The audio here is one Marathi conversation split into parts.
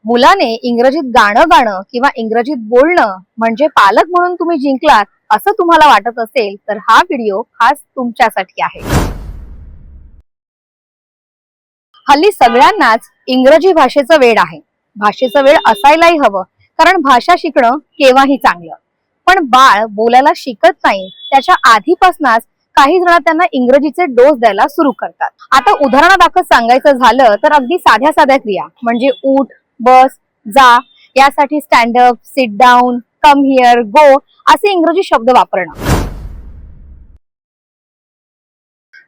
मुलाने इंग्रजीत गाणं गाणं किंवा इंग्रजीत बोलणं म्हणजे पालक म्हणून तुम्ही जिंकलात असं तुम्हाला वाटत असेल तर हा व्हिडिओ खास तुमच्यासाठी आहे। हल्ली सगळ्यांनाच इंग्रजी भाषेचं वेड आहे। भाषेचं वेड असायलाही हवं, कारण भाषा शिकणं केव्हाही चांगलं। पण बाळ बोलायला शिकत नाही त्याच्या आधीपासूनच काही जण त्यांना इंग्रजीचे डोस द्यायला सुरू करतात। आता उदाहरणादाखल सांगायचं झालं तर अगदी साध्या साध्या क्रिया म्हणजे उठ, बस, जा यासाठी stand up, sit down, come here, go असे इंग्रजी शब्द वापरणं।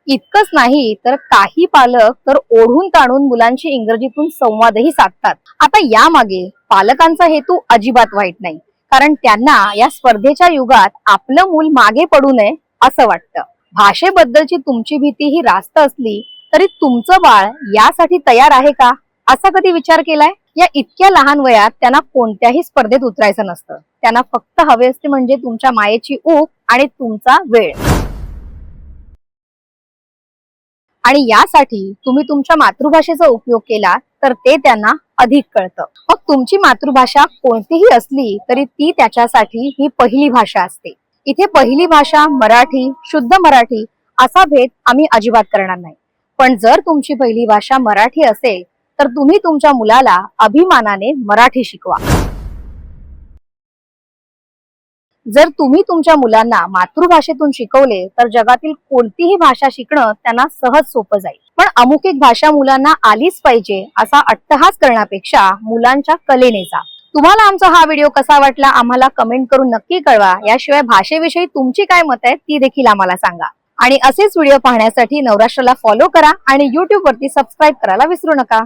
इतकंच नाही तर काही पालक तर ओढून ताणून मुलांशी इंग्रजीतून संवादही साधतात। आता यामागे पालकांचा हेतू अजिबात वाईट नाही, कारण त्यांना या स्पर्धेच्या युगात आपलं मूल मागे पडू नये असं वाटतं। भाषेबद्दलची तुमची भीती ही रास्त असली तरी तुमचं बाळ यासाठी तयार आहे का, असा कधी विचार केलाय? या इतक्या लहान वयात त्यांना कोणत्याही स्पर्धेत उतरायचं नसतं। त्यांना फक्त हवे असते म्हणजे तुमच्या मायेची ऊब आणि तुमचा वेळ। आणि यासाठी तुम्ही तुमच्या मातृभाषेचा उपयोग केला तर ते त्यांना अधिक कळतं। मग तुमची मातृभाषा कोणतीही असली तरी ती त्याच्यासाठी ही पहिली भाषा असते। इथे पहिली भाषा मराठी, शुद्ध मराठी असा भेद आम्ही अजिबात करणार नाही। पण जर तुमची पहिली भाषा मराठी असेल तर तुम्ही तुमच्या मुलाला अभिमानाने मराठी शिकवा। जर तुम्ही तुमच्या मुलांना मातृभाषेतून शिकवले तर जगातील कोणतीही भाषा शिकणं त्यांना सहज सोपं जाईल। पण अमुक एक भाषा मुलांना आलीच पाहिजे असा अट्टहास करण्यापेक्षा मुलांच्या कलेने जा। तुम्हाला आमचा हा व्हिडिओ कसा वाटला आम्हाला कमेंट करून नक्की कळवा। याशिवाय भाषेविषयी तुमची काय मत आहेत ती देखील आम्हाला सांगा। आणि असेच व्हिडिओ पाहण्यासाठी नवराष्ट्राला फॉलो करा आणि YouTube वरती सबस्क्राईब करायला विसरू नका।